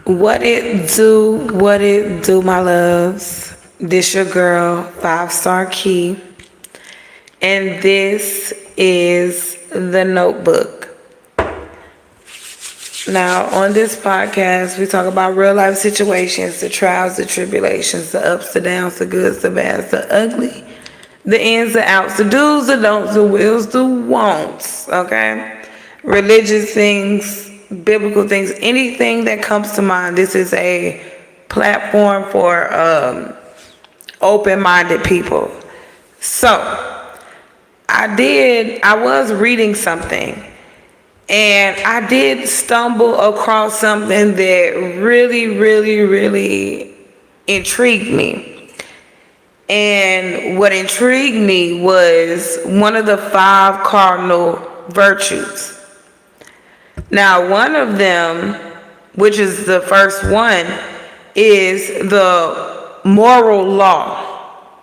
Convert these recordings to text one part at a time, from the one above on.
What it do, my loves? This your girl, 5-Star Key, and this is The Notebook. Now, on this podcast, we talk about real life situations, the trials, the tribulations, the ups, the downs, the goods, the bads, the ugly, the ins, the outs, the do's, the don'ts, the wills, the won'ts, okay? Religious things, biblical things, anything that comes to mind. This is a platform for open-minded people. So, I was reading something, and I did stumble across something that really intrigued me. And what intrigued me was one of the 5 cardinal virtues. Now, one of them, which is the first one, is the moral law.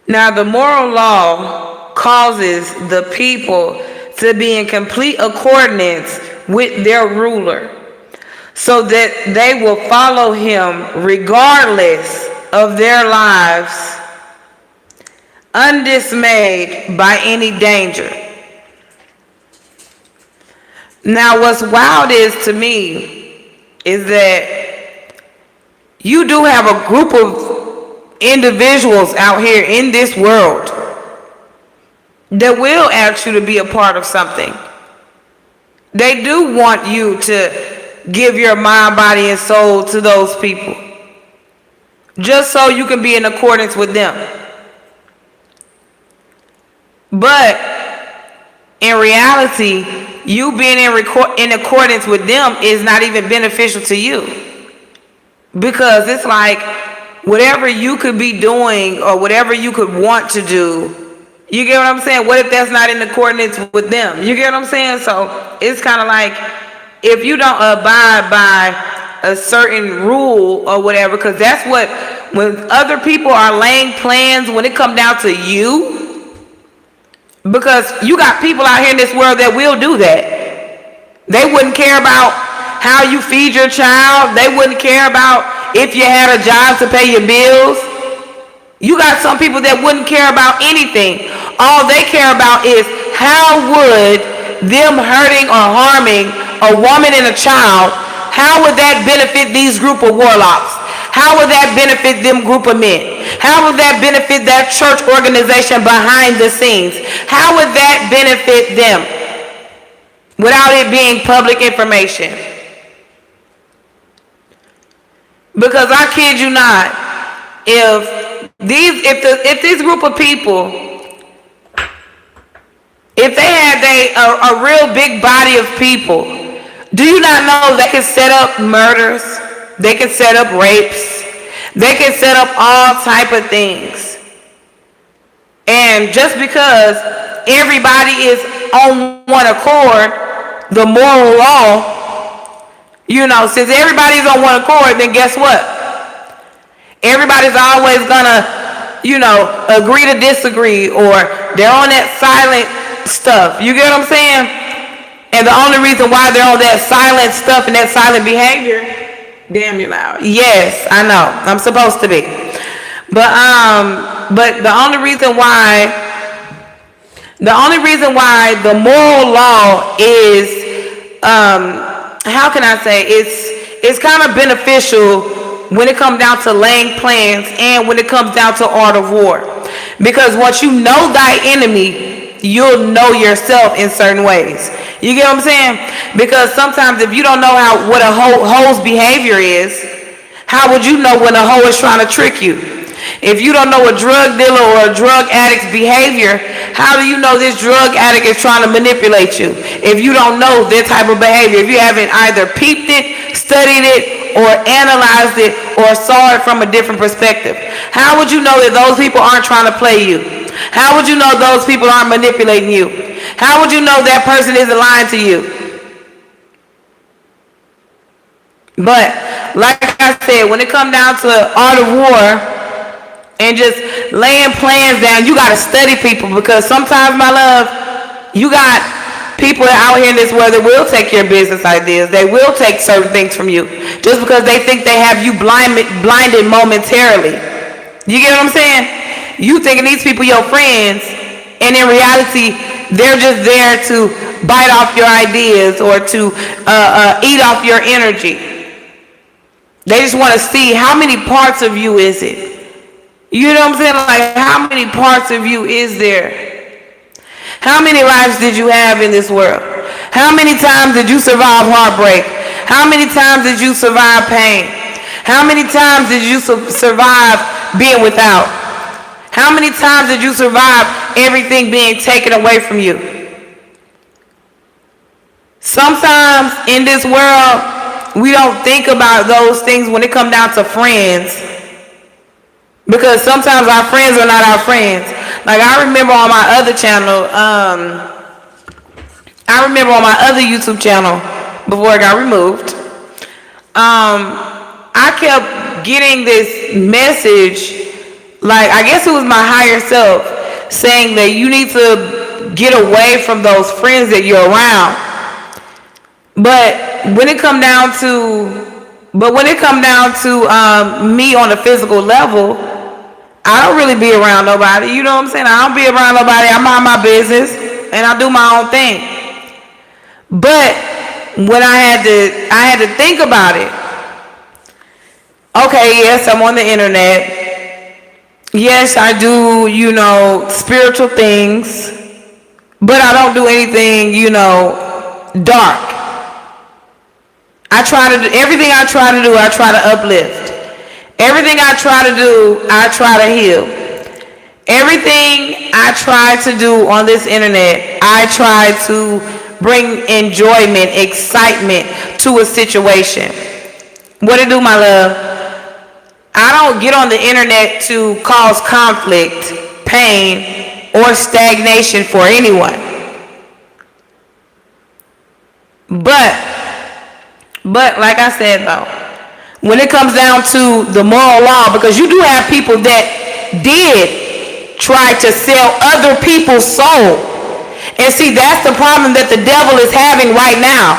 Now, the moral law causes the people to be in complete accordance with their ruler, so that they will follow him regardless of their lives, undismayed by any danger. Now, what's wild is to me is that you do have a group of individuals out here in this world that will ask you to be a part of something. They do want you to give your mind, body, and soul to those people, just so you can be in accordance with them. But in reality, you being in accordance with them is not even beneficial to you, because it's like whatever you could be doing or whatever you could want to do, you get what I'm saying? What if that's not in accordance with them? You get what I'm saying? So it's kind of like, if you don't abide by a certain rule or whatever, because that's what, when other people are laying plans, when it comes down to you, because you got people out here in this world that will do that. They wouldn't care about how you feed your child. They wouldn't care about if you had a job to pay your bills. You got some people that wouldn't care about anything. All they care about is how would them hurting or harming a woman and a child, how would that benefit these group of warlocks? How would that benefit them group of men? How would that benefit that church organization behind the scenes? How would that benefit them without it being public information? Because I kid you not, if this group of people, if they had a real big body of people, do you not know they can set up murders? They can set up rapes. They can set up all type of things. And just because everybody is on one accord, the moral law, since everybody's on one accord, then guess what? Everybody's always gonna, agree to disagree, or they're on that silent stuff. You get what I'm saying? And the only reason why they're on that silent stuff and that silent behavior, damn, you loud. Yes, I know. I'm supposed to be. But the only reason why the moral law is, how can I say, it's kind of beneficial when it comes down to laying plans and when it comes down to art of war. Because once you know thy enemy, you'll know yourself in certain ways. You get what I'm saying? Because sometimes if you don't know what a hoe's behavior is, how would you know when a hoe is trying to trick you? If you don't know a drug dealer or a drug addict's behavior, how do you know this drug addict is trying to manipulate you? If you don't know their type of behavior, if you haven't either peeped it, studied it, or analyzed it, or saw it from a different perspective, how would you know that those people aren't trying to play you? How would you know those people aren't manipulating you? How would you know that person isn't lying to you? But, like I said, when it comes down to art of war and just laying plans down, you got to study people, because sometimes, my love, you got people out here in this world that will take your business ideas. They will take certain things from you just because they think they have you blinded momentarily. You get what I'm saying? You thinking these people your friends, and in reality, they're just there to bite off your ideas or to eat off your energy. They just want to see how many parts of you is it. You know what I'm saying? Like, how many parts of you is there? How many lives did you have in this world? How many times did you survive heartbreak? How many times did you survive pain? How many times did you survive being without? How many times did you survive everything being taken away from you? Sometimes in this world, we don't think about those things when it comes down to friends. Because sometimes our friends are not our friends. Like, I remember on my other channel, I remember on my other YouTube channel, before it got removed, I kept getting this message, like, I guess it was my higher self, saying that you need to get away from those friends that you're around. But when it come down to me on a physical level, I don't really be around nobody. You know what I'm saying? I don't be around nobody. I mind my business and I do my own thing. But when I had to think about it. Okay, yes, I'm on the internet. Yes, I do, spiritual things. But I don't do anything, dark. Everything I try to do, I try to uplift. Everything I try to do, I try to heal. Everything I try to do on this internet, I try to bring enjoyment, excitement to a situation. What it do, my love? I don't get on the internet to cause conflict, pain, or stagnation for anyone. But like I said though, when it comes down to the moral law, because you do have people that did try to sell other people's soul. And see, that's the problem that the devil is having right now.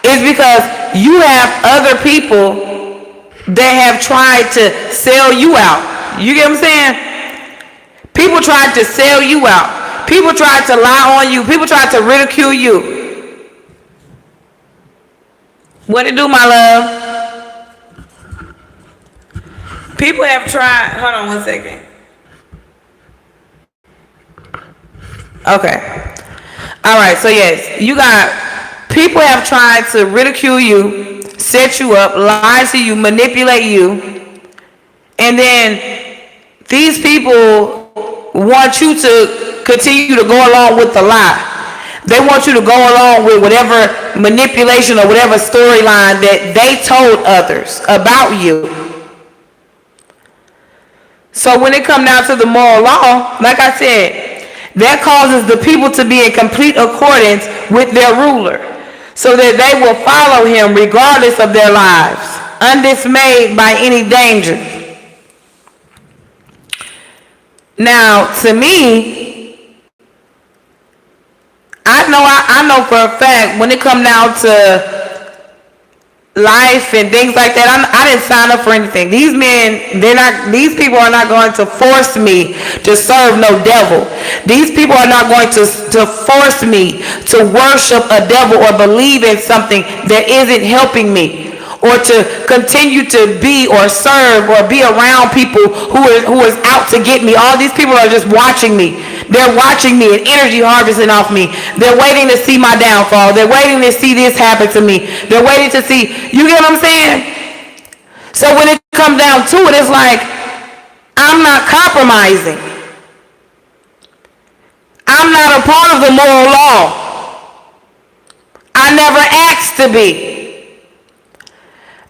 Is because you have other people that have tried to sell you out. You get what I'm saying? People tried to sell you out. People tried to lie on you. People tried to ridicule you. What it do, my love? People have tried, hold on one second. Okay. All right, so yes, people have tried to ridicule you, set you up, lie to you, manipulate you, and then these people want you to continue to go along with the lie. They want you to go along with whatever manipulation or whatever storyline that they told others about you. So when it comes down to the moral law, like I said, that causes the people to be in complete accordance with their ruler, so that they will follow him regardless of their lives, undismayed by any danger. Now, to me, I know for a fact when it comes down to life and things like that, I didn't sign up for anything. These people are not going to force me to serve no devil. These people are not going to force me to worship a devil or believe in something that isn't helping me, or to continue to be or serve or be around people who is out to get me. All these people are just watching me. They're watching me and energy harvesting off me. They're waiting to see my downfall. They're waiting to see this happen to me. They're waiting to see, you get what I'm saying? So when it comes down to it, it's like, I'm not compromising. I'm not a part of the moral law. I never asked to be.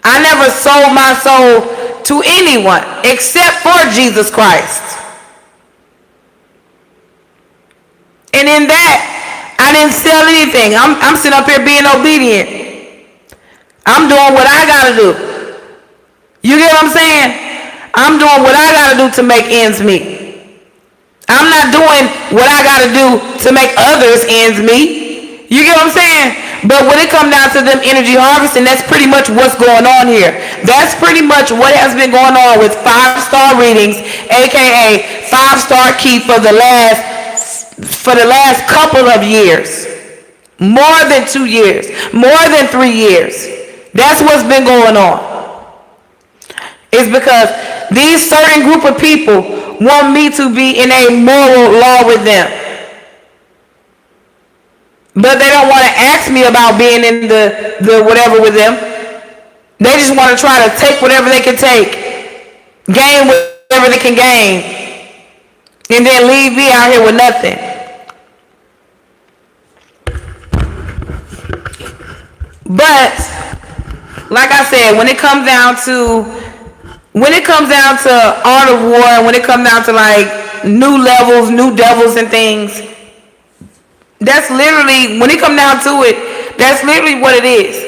I never sold my soul to anyone except for Jesus Christ. And in that, I didn't sell anything. I'm sitting up here being obedient. I'm doing what I gotta do. You get what I'm saying? I'm doing what I gotta do to make ends meet. I'm not doing what I gotta do to make others ends meet. You get what I'm saying? But when it comes down to them energy harvesting, that's pretty much what's going on here. That's pretty much what has been going on with 5-star readings, aka 5-star key for the last couple of years. More than 2 years, more than 3 years. That's what's been going on. It's because these certain group of people want me to be in a moral law with them. But they don't want to ask me about being in the whatever with them. They just want to try to take whatever they can take, gain whatever they can gain, and then leave me out here with nothing. But like I said, when it comes down to Art of War, and when it comes down to like new levels, new devils and things, that's literally, when it comes down to it, that's literally what it is.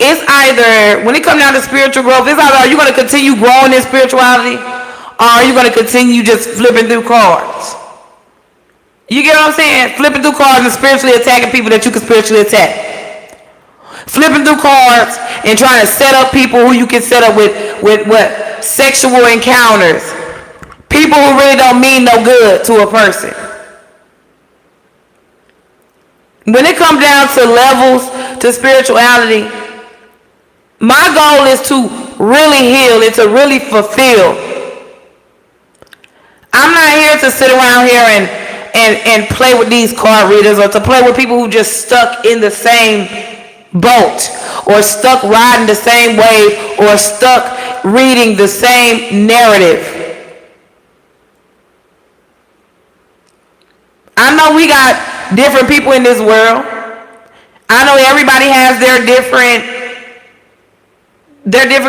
It's either, when it comes down to spiritual growth, it's either are you going to continue growing in spirituality, or are you going to continue just flipping through cards? You get what I'm saying? Flipping through cards and spiritually attacking people that you can spiritually attack. Flipping through cards and trying to set up people who you can set up with what? Sexual encounters. People who really don't mean no good to a person. When it comes down to levels to spirituality, my goal is to really heal and to really fulfill. I'm not here to sit around here and play with these card readers, or to play with people who just stuck in the same boat, or stuck riding the same wave, or stuck reading the same narrative. I know we got different people in this world. I know everybody has their different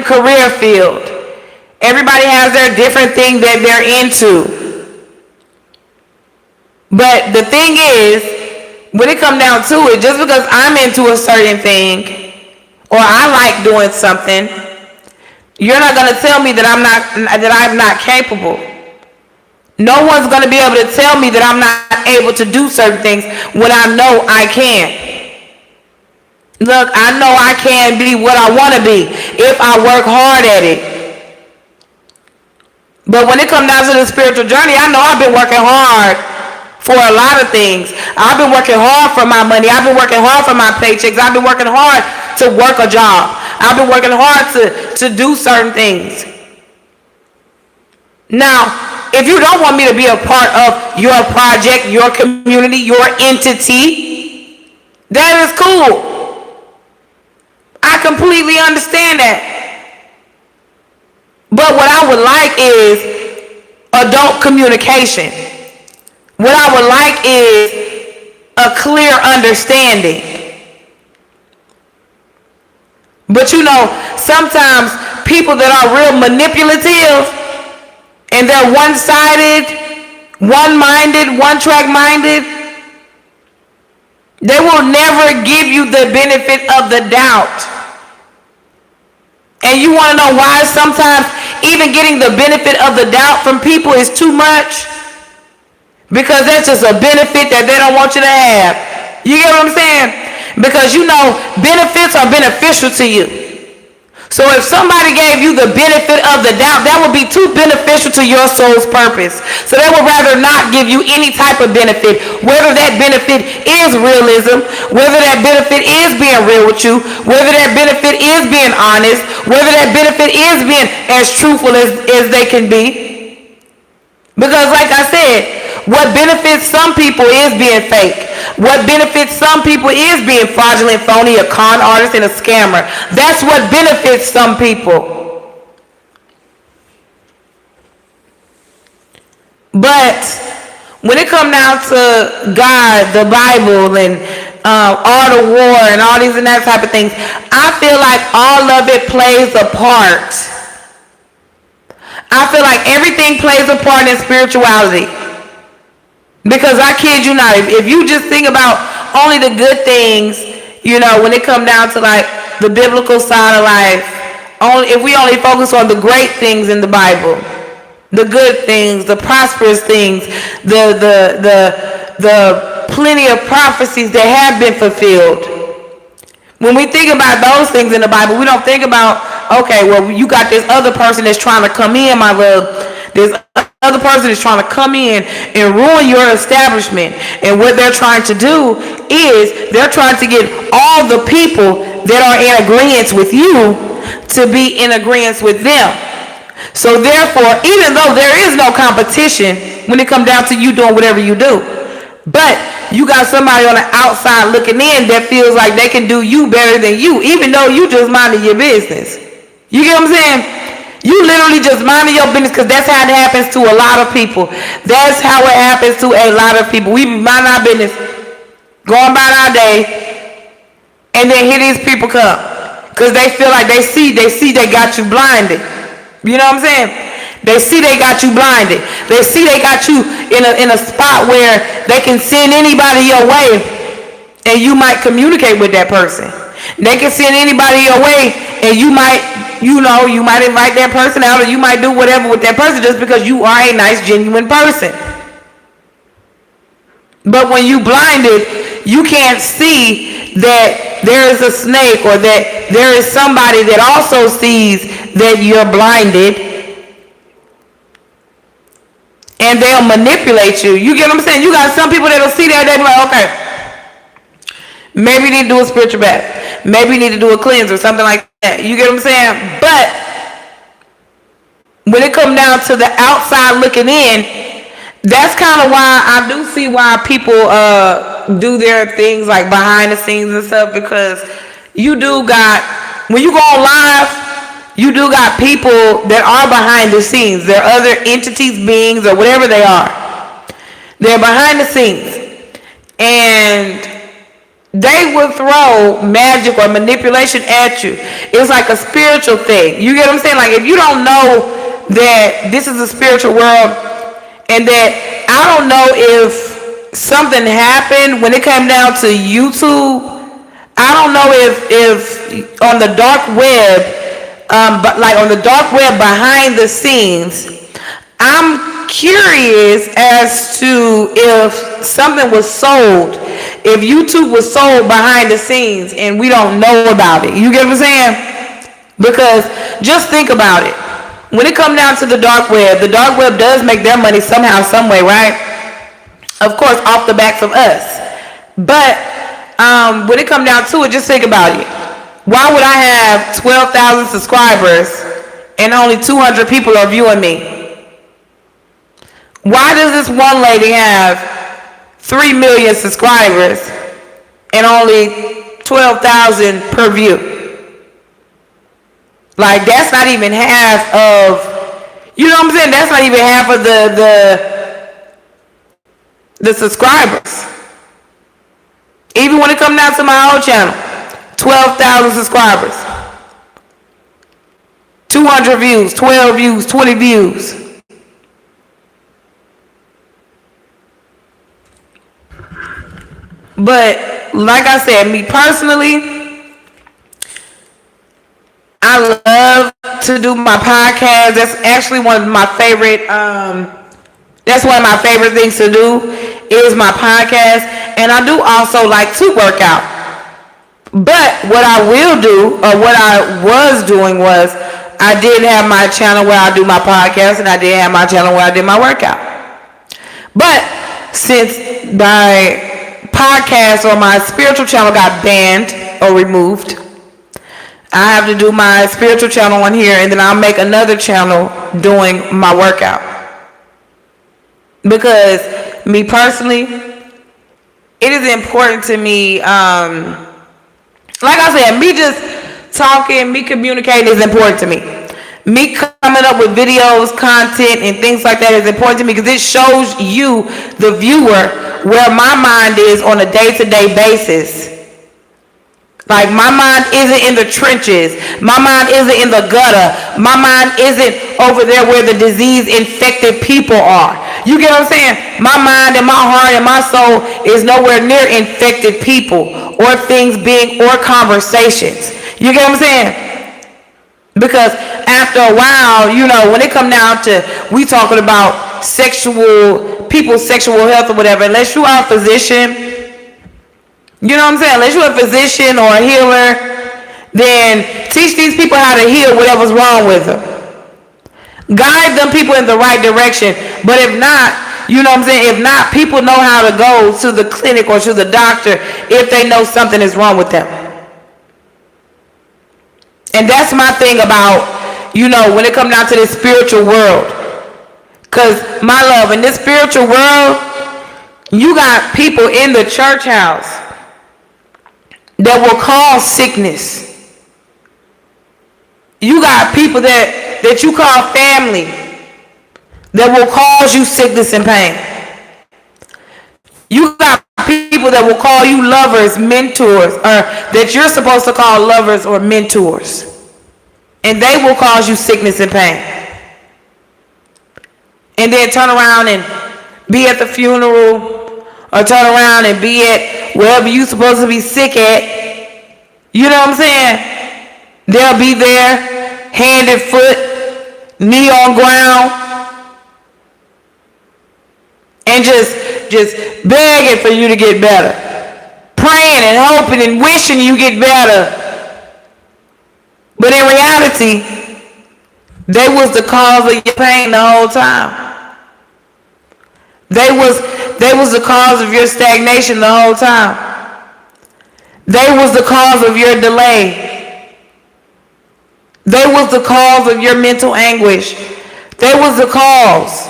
career field. Everybody has their different thing that they're into. But the thing is, when it comes down to it, just because I'm into a certain thing, or I like doing something, you're not going to tell me that I'm not capable. No one's going to be able to tell me that I'm not able to do certain things when I know I can. Look, I know I can be what I want to be if I work hard at it. But when it comes down to the spiritual journey, I know I've been working hard for a lot of things. I've been working hard for my money. I've been working hard for my paychecks. I've been working hard to work a job. I've been working hard to do certain things. Now, if you don't want me to be a part of your project, your community, your entity, that is cool. I completely understand that. But what I would like is adult communication. What I would like is a clear understanding. But you know, sometimes people that are real manipulative, and they're one-sided, one-minded, one-track-minded, they will never give you the benefit of the doubt. And you want to know why sometimes even getting the benefit of the doubt from people is too much? Because that's just a benefit that they don't want you to have. You get what I'm saying? Because you know, benefits are beneficial to you. So if somebody gave you the benefit of the doubt, that would be too beneficial to your soul's purpose. So they would rather not give you any type of benefit, whether that benefit is realism, whether that benefit is being real with you, whether that benefit is being honest, whether that benefit is being as truthful as they can be. Because like I said, what benefits some people is being fake. What benefits some people is being fraudulent, phony, a con artist, and a scammer. That's what benefits some people. But when it comes down to God, the Bible, and Art of War, and all these and that type of things, I feel like all of it plays a part. I feel like everything plays a part in spirituality. Because I kid you not, if you just think about only the good things, you know, when it comes down to like the biblical side of life, if we only focus on the great things in the Bible, the good things, the prosperous things, the plenty of prophecies that have been fulfilled. When we think about those things in the Bible, we don't think about, okay, well, you got this other person that's trying to come in, my love. This other person is trying to come in and ruin your establishment. And what they're trying to do is they're trying to get all the people that are in agreement with you to be in agreement with them. So therefore, even though there is no competition when it comes down to you doing whatever you do, but you got somebody on the outside looking in that feels like they can do you better than you, even though you just minding your business. You get what I'm saying? You literally just minding your business, because that's how it happens to a lot of people. That's how it happens to a lot of people. We mind our business, going about our day, and then here these people come, because they feel like they see they got you blinded. You know what I'm saying? They see they got you blinded. They see they got you in a spot where they can send anybody your way, and you might communicate with that person. They can send anybody your way, and you might invite that person out, or you might do whatever with that person just because you are a nice, genuine person. But when you blinded, you can't see that there is a snake, or that there is somebody that also sees that you're blinded, and they'll manipulate you. You get what I'm saying? You got some people that'll see that, they'll be like, okay, maybe you need to do a spiritual bath. Maybe you need to do a cleanse or something like that. You get what I'm saying? But when it comes down to the outside looking in, that's kind of why I do see why people do their things like behind the scenes and stuff, because you do got, when you go on live, you do got people that are behind the scenes. They're other entities, beings, or whatever they are. They're behind the scenes. And they will throw magic or manipulation at you. It's like a spiritual thing. You get what I'm saying? Like, if you don't know that this is a spiritual world, and that I don't know if something happened when it came down to YouTube. I don't know if on the dark web, but like on the dark web behind the scenes, I'm curious as to if something was sold, if YouTube was sold behind the scenes and we don't know about it. You get what I'm saying? Because just think about it. When it comes down to the dark web does make their money somehow, some way, right? Of course, off the backs of us. But when it comes down to it, just think about it. Why would I have 12,000 subscribers and only 200 people are viewing me? Why does this one lady have 3 million subscribers and only 12,000 per view? Like, that's not even half of, you know what I'm saying? That's not even half of the subscribers. Even when it comes down to my own channel, 12,000 subscribers, 200 views, 12 views, 20 views. But like I said, me personally, I love to do my podcast. That's actually one of my favorite, that's one of my favorite things to do is my podcast. And I do also like to work out. But what I will do, or what I was doing, was I did have my channel where I do my podcast, and I did have my channel where I did my workout. But since my podcast or my spiritual channel got banned or removed, I have to do my spiritual channel on here, and then I'll make another channel doing my workout. Because me personally, it is important to me, like I said, me just talking, me communicating is important to me. Me coming up with videos, content, and things like that is important to me, because it shows you, the viewer, where my mind is on a day-to-day basis. Like, my mind isn't in the trenches. My mind isn't in the gutter. My mind isn't over there where the disease-infected people are. You get what I'm saying? My mind and my heart and my soul is nowhere near infected people or things being, or conversations. You get what I'm saying? Because after a while, you know, when it come down to, we talking about sexual people's sexual health or whatever, unless you are a physician, you know what I'm saying? Unless you're a physician or a healer, then teach these people how to heal whatever's wrong with them. Guide them people in the right direction. But if not, you know what I'm saying? If not, people know how to go to the clinic or to the doctor if they know something is wrong with them. And that's my thing about, you know, when it comes down to this spiritual world. Because, my love, in this spiritual world, you got people in the church house that will cause sickness. You got people that you call family that will cause you sickness and pain. You got people that will call you lovers, mentors, or that you're supposed to call lovers or mentors. And they will cause you sickness and pain. And then turn around and be at the funeral, or turn around and be at wherever you're supposed to be sick at. You know what I'm saying? They'll be there, hand and foot, knee on ground, and just begging for you to get better. Praying and hoping and wishing you get better. But in reality, they was the cause of your pain the whole time. They was the cause of your stagnation the whole time. They was the cause of your delay. They was the cause of your mental anguish. They was the cause.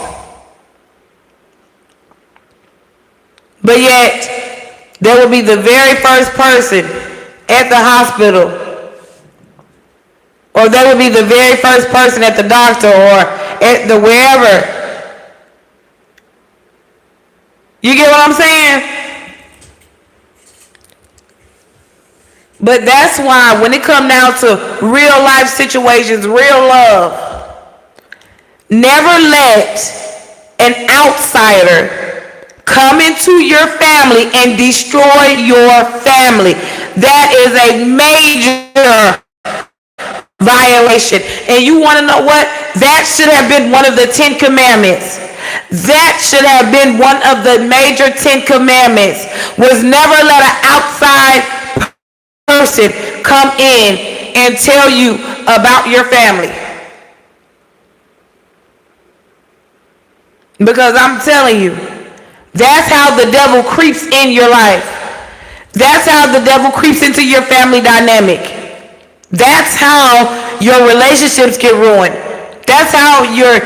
But yet, they will be the very first person at the hospital, or they will be the very first person at the doctor or at the wherever. You get what I'm saying? But that's why when it comes down to real life situations, real love, never let an outsider come into your family and destroy your family. That is a major violation. And you want to know what? That should have been one of the 10 commandments. That should have been one of the major 10 commandments, was never let an outside person come in and tell you about your family. Because I'm telling you, that's how the devil creeps in your life. That's how the devil creeps into your family dynamic. That's how your relationships get ruined. That's how your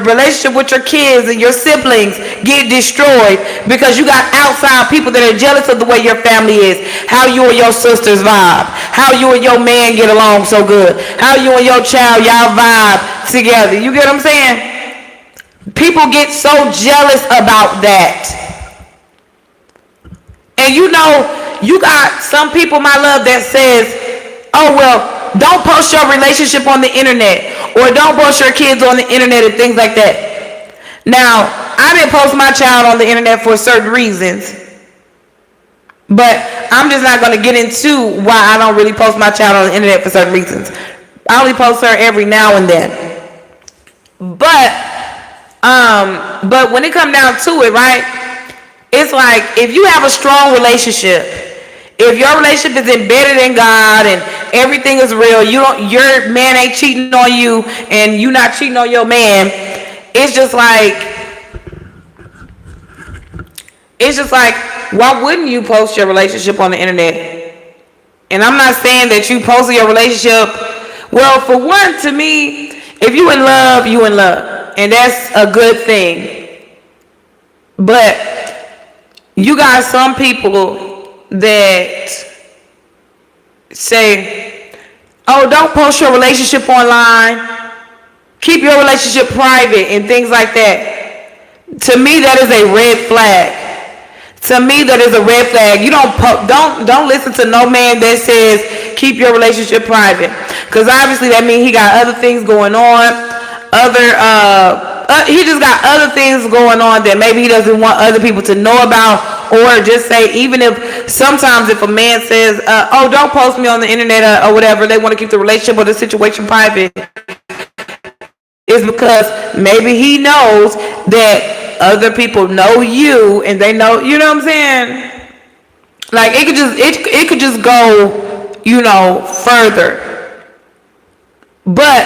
relationship with your kids and your siblings get destroyed, because you got outside people that are jealous of the way your family is, how you and your sisters vibe, how you and your man get along so good, how you and your child, y'all vibe together. You get what I'm saying? People get so jealous about that. And you know, you got some people, my love, that says, oh, well, don't post your relationship on the internet, or don't post your kids on the internet and things like that. Now, I didn't post my child on the internet for certain reasons, but I'm just not going to get into why I don't really post my child on the internet for certain reasons. I only post her every now and then. But when it comes down to it, right, it's like, if you have a strong relationship, if your relationship is embedded in God and everything is real, your man ain't cheating on you and you not cheating on your man, it's just like, why wouldn't you post your relationship on the internet? And I'm not saying that you posting your relationship. Well, for one, to me, if you in love, you in love. And that's a good thing. But you got some people that say, oh, don't post your relationship online, keep your relationship private and things like that. To me, that is a red flag. To me, that is a red flag. You don't listen to no man that says keep your relationship private, because obviously that means he got other things going on, he just got other things going on that maybe he doesn't want other people to know about. Or just say, even if sometimes if a man says, oh, don't post me on the internet or whatever, they want to keep the relationship or the situation private, is because maybe he knows that other people know you and they know, you know what I'm saying? Like it could just go, further. But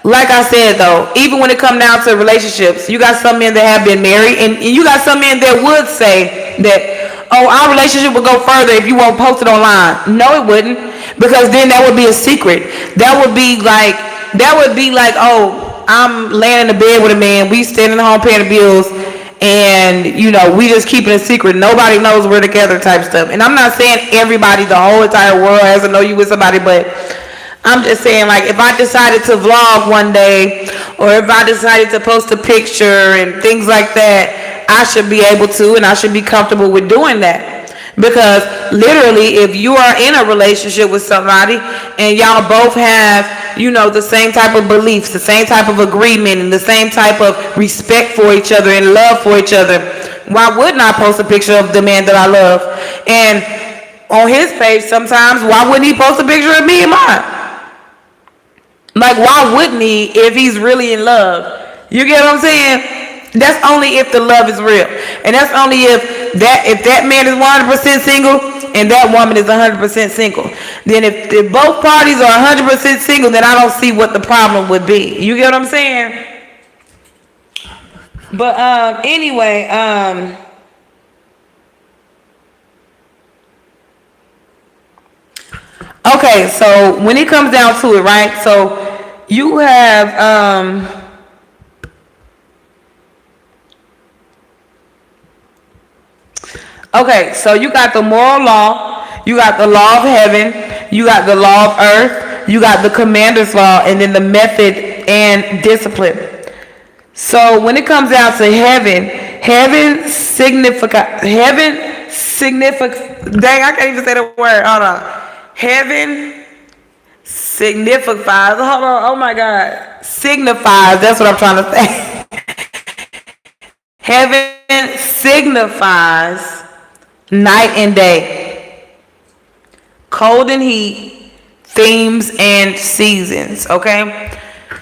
like I said though, even when it comes down to relationships, you got some men that have been married, and you got some men that would say that, oh, our relationship would go further if you won't post it online. No, it wouldn't, because then that would be a secret. That would be like, oh, I'm laying in the bed with a man, we standing home paying the bills, and we just keep it a secret. Nobody knows we're together type stuff. And I'm not saying everybody, the whole entire world has to know you with somebody, but I'm just saying, like, if I decided to vlog one day, or if I decided to post a picture and things like that, I should be able to, and I should be comfortable with doing that. Because literally, if you are in a relationship with somebody and y'all both have, the same type of beliefs, the same type of agreement, and the same type of respect for each other and love for each other, why wouldn't I post a picture of the man that I love? And on his page sometimes, why wouldn't he post a picture of me and mine? Like, why wouldn't he if he's really in love? You get what I'm saying? That's only if the love is real. And that's only if that man is 100% single and that woman is 100% single. Then if both parties are 100% single, then I don't see what the problem would be. You get what I'm saying? But anyway, okay, so when it comes down to it, right? So you have okay, so you got the moral law, you got the law of heaven, you got the law of earth, you got the commander's law, and then the method and discipline. So when it comes down to heaven signifies, dang, I can't even say the word, hold on. Heaven signifies, hold on, oh my God, signifies, that's what I'm trying to say. Heaven signifies night and day, cold and heat, themes and seasons, okay?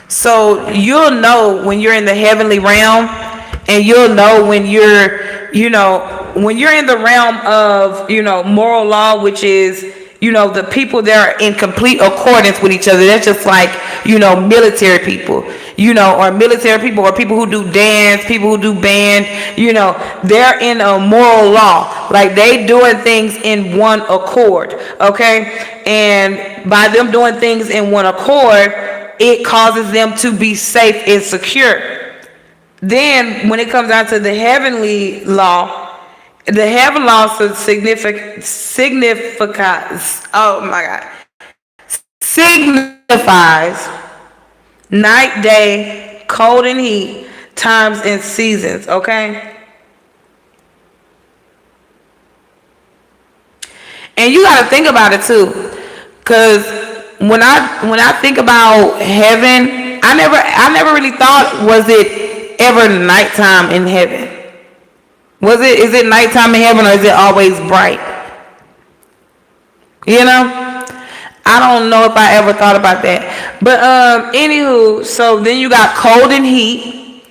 So you'll know when you're in the heavenly realm, and you'll know when you're, when you're in the realm of, moral law, which is, the people that are in complete accordance with each other. That's just like, military people, or military people, or people who do dance, people who do band, they're in a moral law. Like, they doing things in one accord, okay? And by them doing things in one accord, it causes them to be safe and secure. Then, when it comes down to the heavenly law, the heaven law signifies night, day, cold and heat, times and seasons, okay? And you got to think about it too, because when I think about heaven, I never really thought, was it ever nighttime in heaven? Is it nighttime in heaven, or is it always bright? I don't know if I ever thought about that. But anywho, so then you got cold and heat.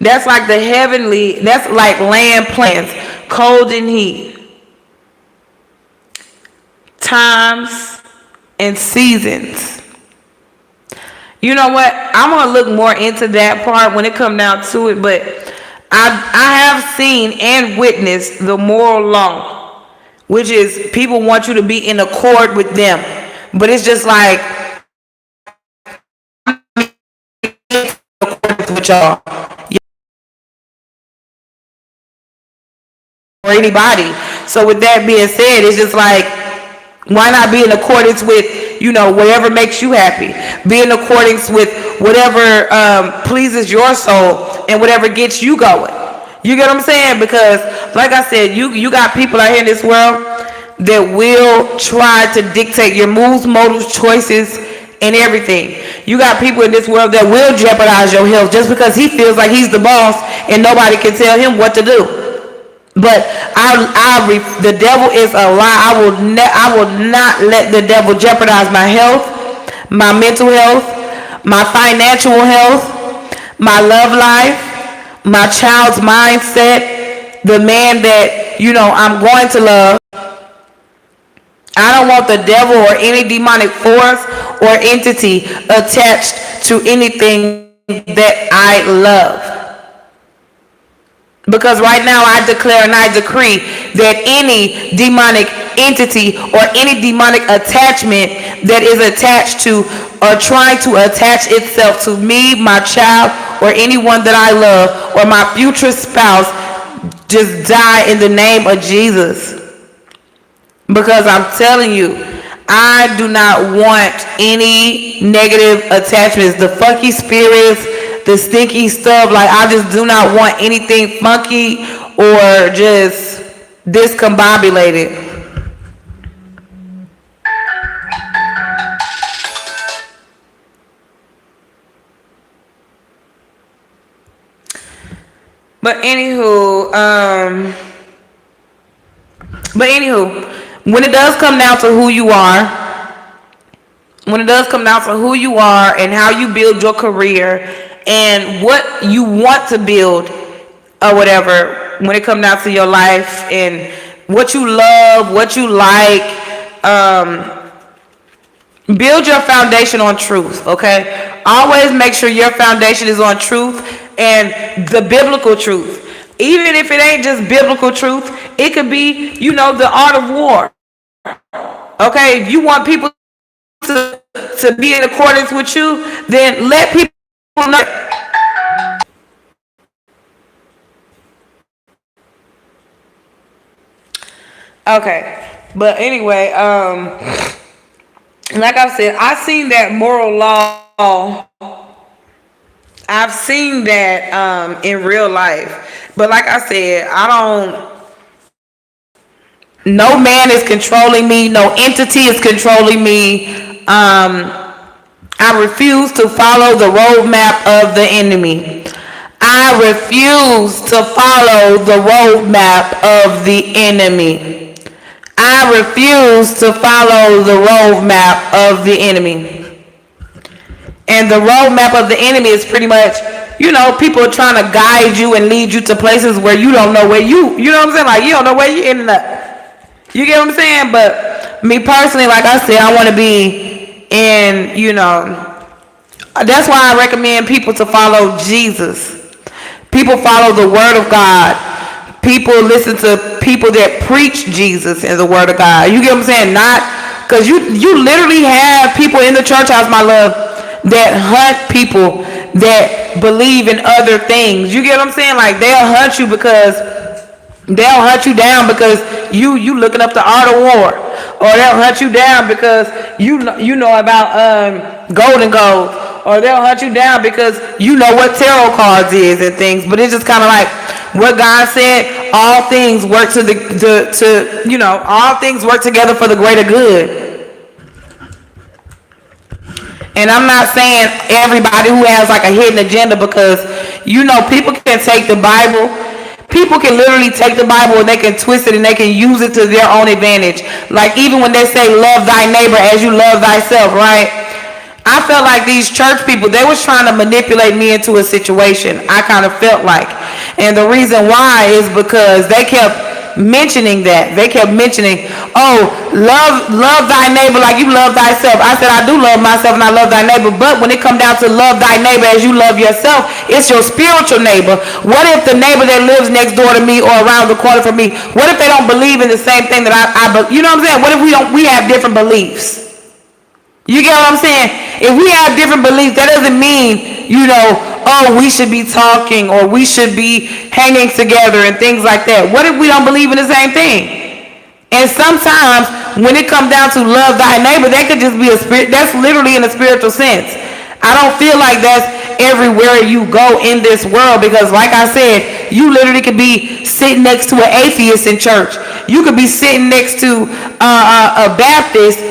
That's like the heavenly, that's like land plans. Cold and heat. Times and seasons. You know what? I'm going to look more into that part when it comes down to it, but I have seen and witnessed the moral law, which is people want you to be in accord with them. But it's just like, with y'all or anybody. So with that being said, it's just like, why not be in accordance with, whatever makes you happy? Be in accordance with whatever pleases your soul and whatever gets you going. You get what I'm saying? Because, like I said, you got people out here in this world that will try to dictate your moves, motives, choices, and everything. You got people in this world that will jeopardize your health just because he feels like he's the boss and nobody can tell him what to do. But the devil is a lie. I will not let the devil jeopardize my health, my mental health, my financial health, my love life, my child's mindset, the man that, I'm going to love. I don't want the devil or any demonic force or entity attached to anything that I love. Because right now I declare and I decree that any demonic entity or any demonic attachment that is attached to or trying to attach itself to me, my child, or anyone that I love, or my future spouse, just die in the name of Jesus. Because I'm telling you, I do not want any negative attachments. The funky spirits, the stinky stuff, like I just do not want anything funky or just discombobulated. But anywho, when it does come down to who you are, and how you build your career and what you want to build or whatever, when it comes down to your life and what you love, what you like, build your foundation on truth, okay? Always make sure your foundation is on truth and the biblical truth. Even if it ain't just biblical truth, it could be, the art of war. Okay, if you want people to be in accordance with you, then let people know. Okay, but anyway, like I said, I've seen that moral law. I've seen that in real life. But like I said, no man is controlling me. No entity is controlling me. I refuse to follow the roadmap of the enemy. I refuse to follow the roadmap of the enemy. I refuse to follow the roadmap of the enemy. And the roadmap of the enemy is pretty much, people are trying to guide you and lead you to places where you don't know where you know what I'm saying? Like, you don't know where you ended up. You get what I'm saying? But me personally, like I said, I want to be in, that's why I recommend people to follow Jesus. People follow the word of God. People listen to people that preach Jesus and the word of God. You get what I'm saying? Not, because you literally have people in the church house, my love, that hunt people that believe in other things. You get what I'm saying? Like, they'll hunt you down because you looking up the art of war, or they'll hunt you down because you know about golden gold, or they'll hunt you down because you know what tarot cards is and things. But it's just kind of like what God said: all things work all things work together for the greater good. And I'm not saying everybody who has like a hidden agenda, because people can take the Bible. People can literally take the Bible and they can twist it and they can use it to their own advantage. Like, even when they say love thy neighbor as you love thyself, right? I felt like these church people, they was trying to manipulate me into a situation. I kind of felt like. And the reason why is because they kept mentioning that. They kept mentioning, oh, love thy neighbor like you love thyself. I said, I do love myself and I love thy neighbor. But when it comes down to love thy neighbor as you love yourself, it's your spiritual neighbor. What if the neighbor that lives next door to me or around the corner from me, what if they don't believe in the same thing that I you know what I'm saying? What if we have different beliefs? You get what I'm saying? If we have different beliefs, that doesn't mean, oh, we should be talking or we should be hanging together and things like that. What if we don't believe in the same thing? And sometimes when it comes down to love thy neighbor, that could just be a spirit. That's literally in a spiritual sense. I don't feel like that's everywhere you go in this world, because like I said, you literally could be sitting next to an atheist in church. You could be sitting next to a Baptist.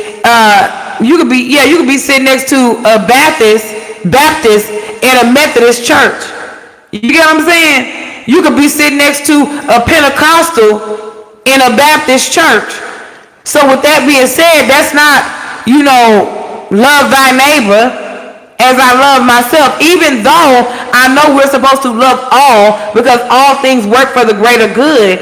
You could be sitting next to a Baptist in a Methodist church. You get what I'm saying? You could be sitting next to a Pentecostal in a Baptist church. So with that being said, that's not, love thy neighbor as I love myself, even though I know we're supposed to love all because all things work for the greater good.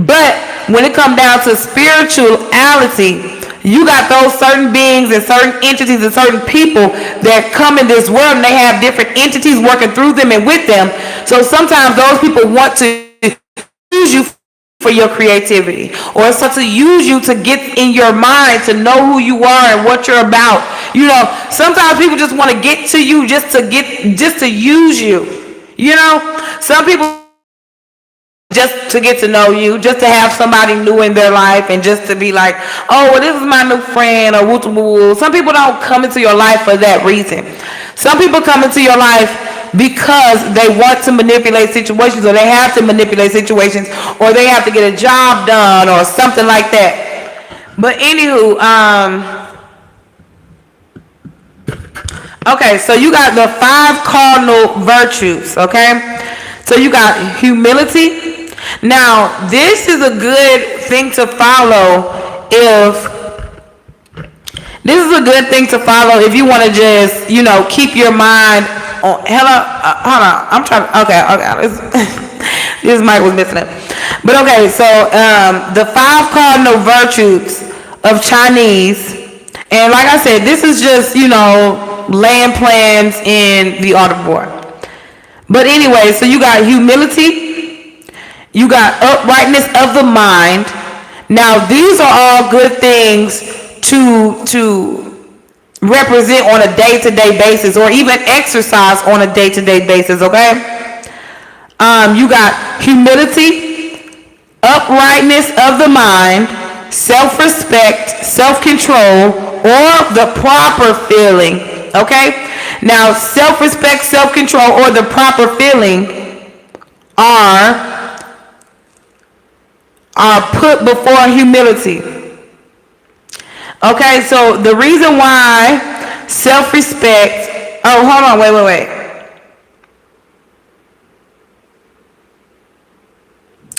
But when it comes down to spirituality, you got those certain beings and certain entities and certain people that come in this world and they have different entities working through them and with them. So sometimes those people want to use you for your creativity, or so to use you to get in your mind to know who you are and what you're about. You know, sometimes people just want to get to you just to use you. You know, some people just to get to know you, just to have somebody new in their life, and just to be like, oh, well, this is my new friend, or woo. Some people don't come into your life for that reason. Some people come into your life because they want to manipulate situations, or they have to manipulate situations, or they have to get a job done, or something like that. But anywho, okay, so you got the 5 cardinal virtues, okay? So you got humility. Now, this is a good thing to follow if you want to just, you know, keep your mind on. Hold on. I'm trying. Okay. This mic was missing it. But okay, so the 5 cardinal virtues of Chinese, and like I said, this is just, you know, laying plans in the audible board. But anyway, so you got humility, you got uprightness of the mind. Now, these are all good things to represent on a day-to-day basis, or even exercise on a day-to-day basis, okay? You got humility, uprightness of the mind, self-respect, self-control, or the proper feeling, okay? Now, self-respect, self-control, or the proper feeling are put before humility. Okay, so the reason why self-respect, oh, hold on, wait.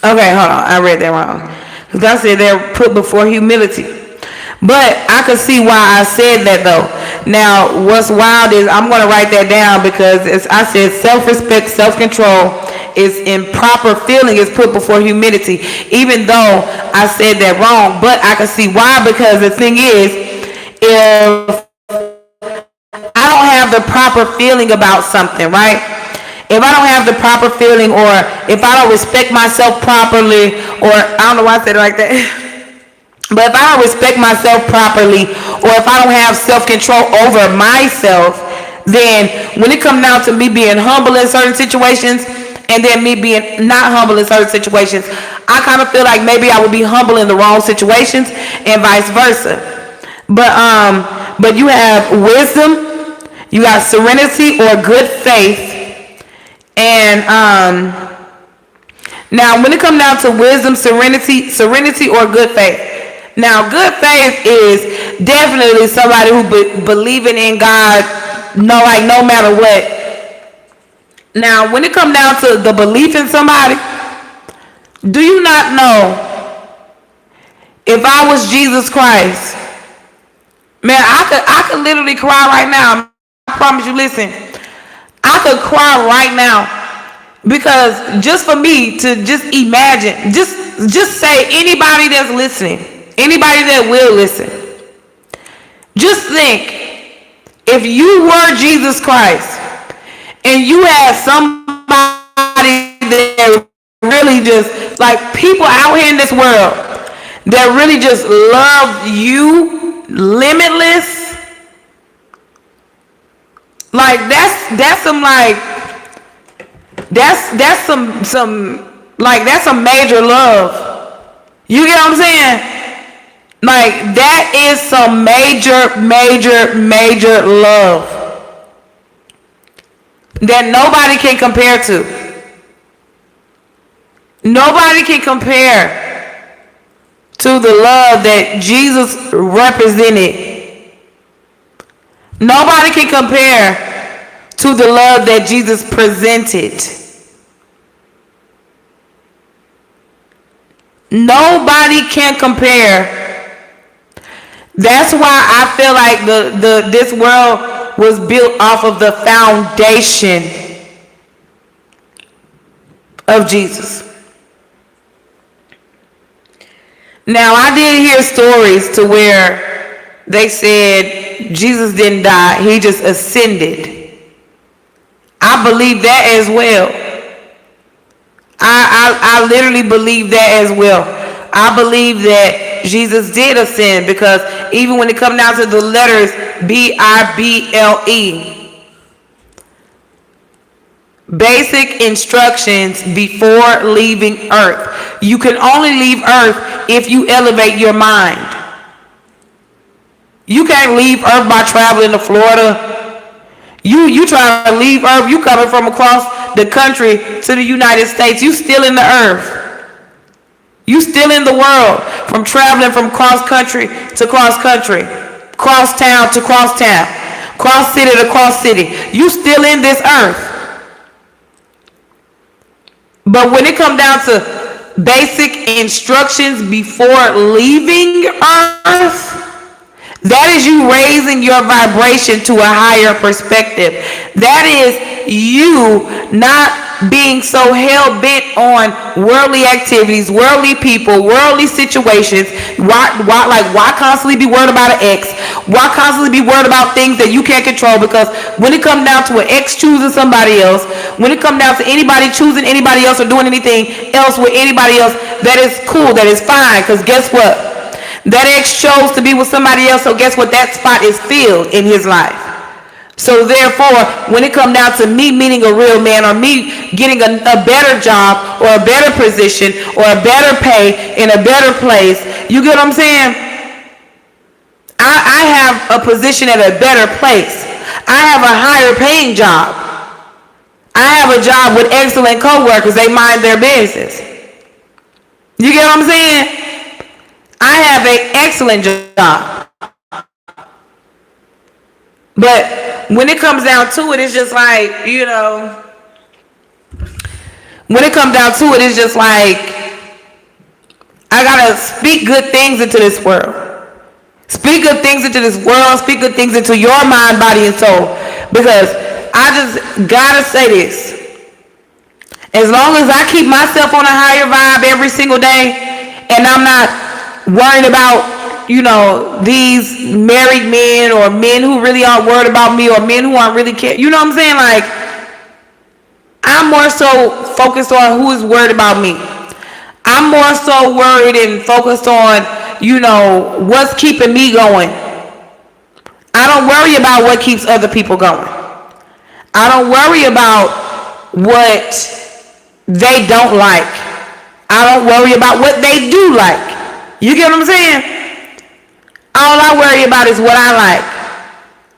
Okay, hold on, I read that wrong. Because I said they're put before humility. But I could see why I said that though. Now, what's wild is I'm going to write that down, because as I said, self-respect, self-control is in proper feeling is put before humility. Even though I said that wrong, but I can see why, because the thing is, if I don't have the proper feeling about something, right? If I don't have the proper feeling, or if I don't respect myself properly, or I don't know why I said it like that. But if I don't respect myself properly, or if I don't have self-control over myself, then when it comes down to me being humble in certain situations, and then me being not humble in certain situations, I kind of feel like maybe I would be humble in the wrong situations, and vice versa. But you have wisdom, you got serenity or good faith, and now when it comes down to wisdom, serenity or good faith. Now, good faith is definitely somebody who believing in God, no matter what. Now, when it comes down to the belief in somebody, do you not know, if I was Jesus Christ, man, I could literally cry right now. I promise you, listen, I could cry right now, because just for me to just imagine, just say anybody that's listening, anybody that will listen, just think, if you were Jesus Christ and you had somebody that really just, like, people out here in this world that really just love you limitless, like that's some, like, that's some major love. You get what I'm saying? Like, that is some major love that nobody can compare to. Nobody can compare to the love that Jesus represented. Nobody can compare to the love that Jesus presented. Nobody can compare. That's why I feel like this world was built off of the foundation of Jesus. Now, I did hear stories to where they said Jesus didn't die, he just ascended. I believe that as well. I literally believe that as well. I believe that Jesus did ascend, because even when it comes down to the letters Bible, basic instructions before leaving earth. You can only leave earth if you elevate your mind. You can't leave earth by traveling to Florida. You trying to leave earth, you coming from across the country to the United States, you still in the earth. You still in the world, from traveling from cross country to cross country, cross town to cross town, cross city to cross city. You still in this earth. But when it comes down to basic instructions before leaving earth, that is you raising your vibration to a higher perspective. That is you not being so hell-bent on worldly activities, worldly people, worldly situations. Why constantly be worried about an ex? Why constantly be worried about things that you can't control? Because when it comes down to an ex choosing somebody else, when it comes down to anybody choosing anybody else or doing anything else with anybody else, that is cool, that is fine. Because guess what? That ex chose to be with somebody else, so guess what? That spot is filled in his life. So therefore, when it comes down to me meeting a real man, or me getting a better job or a better position or a better pay in a better place, you get what I'm saying? I have a position at a better place. I have a higher paying job. I have a job with excellent co-workers. They mind their business. You get what I'm saying? I have an excellent job. But when it comes down to it, it's just like, you know, when it comes down to it, it's just like, I gotta speak good things into this world. Speak good things into this world. Speak good things into your mind, body, and soul. Because I just gotta say this. As long as I keep myself on a higher vibe every single day, and I'm not worrying about, you know, these married men or men who really aren't worried about me, or men who aren't really care. You know what I'm saying? Like, I'm more so focused on who is worried about me. I'm more so worried and focused on, you know, what's keeping me going. I don't worry about what keeps other people going. I don't worry about what they don't like. I don't worry about what they do like. You get what I'm saying? All I worry about is what I like.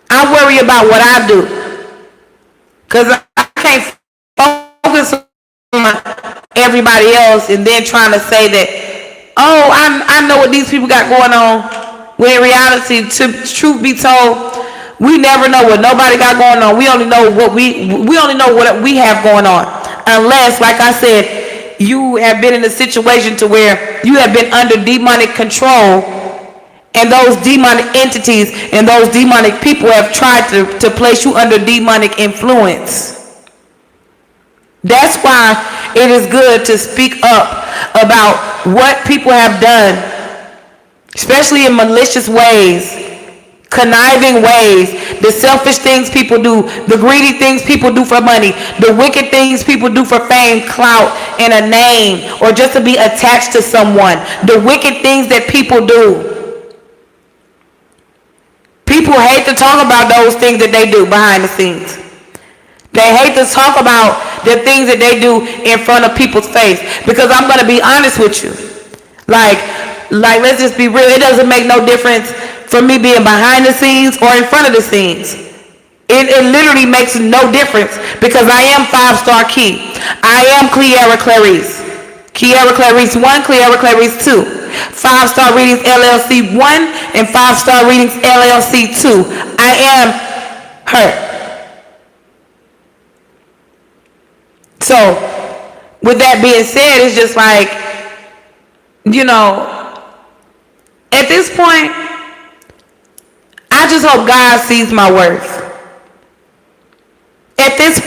I worry about what I do. Because I can't focus on everybody else and then trying to say that, oh, I know what these people got going on. When in reality, truth be told, we never know what nobody got going on. We only know what we only know what we have going on. Unless, like I said, you have been in a situation to where you have been under demonic control, and those demonic entities and those demonic people have tried to place you under demonic influence. That's why it is good to speak up about what people have done, especially in malicious ways, conniving ways, the selfish things people do, the greedy things people do for money, the wicked things people do for fame, clout, and a name, or just to be attached to someone, the wicked things that people do. People hate to talk about those things that they do behind the scenes. They hate to talk about the things that they do in front of people's face. Because I'm going to be honest with you. Like, let's just be real. It doesn't make no difference for me being behind the scenes or in front of the scenes. It literally makes no difference, because I am 5-Star Key. I am Cleara Clarice. Cleara Clarice 1, Cleara Clarice 2. 5-Star Readings LLC 1 and 5-Star Readings LLC 2. I am her. So, with that being said, it's just like, you know, at this point, I just hope God sees my worth.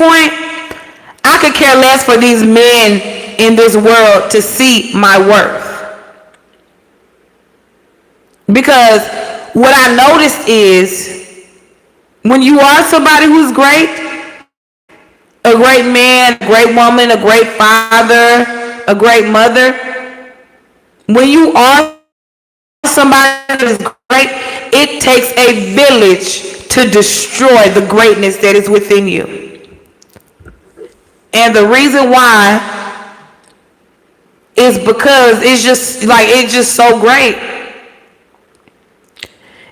point, I could care less for these men in this world to see my worth. Because what I noticed is, when you are somebody who's great, a great man, a great woman, a great father, a great mother, when you are somebody that is great, it takes a village to destroy the greatness that is within you. And the reason why is because it's just so great.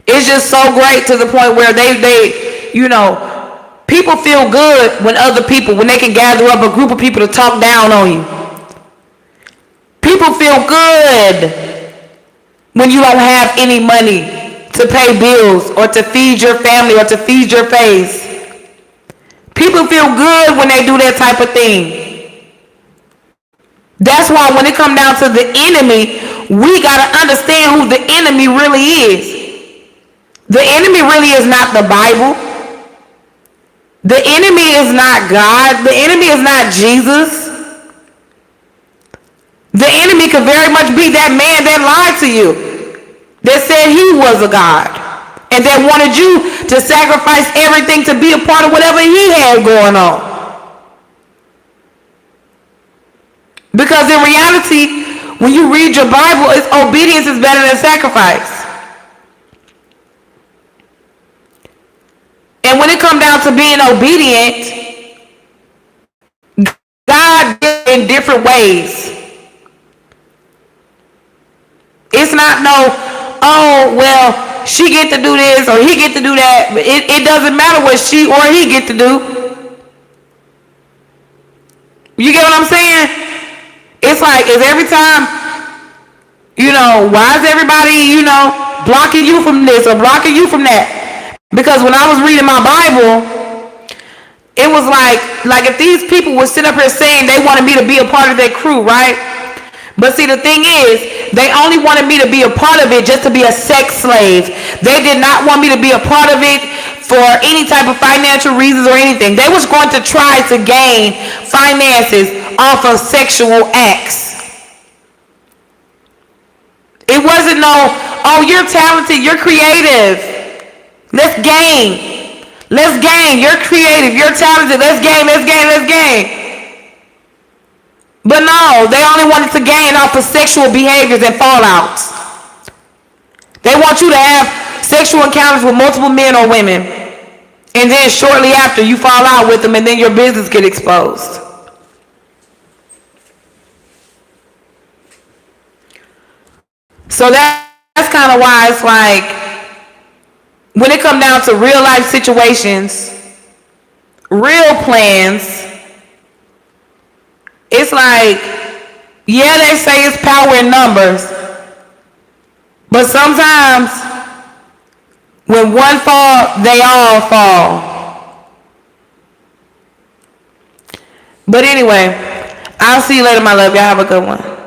It's just so great to the point where they people feel good when they can gather up a group of people to talk down on you. People feel good when you don't have any money to pay bills or to feed your family or to feed your face. People feel good when they do that type of thing. That's why when it comes down to the enemy, we got to understand who the enemy really is. The enemy really is not the Bible. The enemy is not God. The enemy is not Jesus. The enemy could very much be that man that lied to you, that said he was a God, and that wanted you to sacrifice everything to be a part of whatever he had going on. Because in reality, when you read your Bible, obedience is better than sacrifice. And when it comes down to being obedient, God did it in different ways. It's not she get to do this or he get to do that. It doesn't matter what she or he get to do. You get what I'm saying? It's like, is every time, why is everybody, blocking you from this or blocking you from that? Because when I was reading my Bible, it was like if these people would sit up here saying they wanted me to be a part of their crew, right? But see, the thing is, they only wanted me to be a part of it just to be a sex slave. They did not want me to be a part of it for any type of financial reasons or anything. They was going to try to gain finances off of sexual acts. It wasn't you're talented, you're creative. Let's gain. You're creative, you're talented. Let's gain. But no, they only wanted to gain off of sexual behaviors and fallouts. They want you to have sexual encounters with multiple men or women, and then shortly after you fall out with them, and then your business get exposed. So that's kind of why it's like, when it comes down to real life situations, real plans, it's like, yeah, they say it's power in numbers, but sometimes when one fall, they all fall. But anyway, I'll see you later, my love. Y'all have a good one.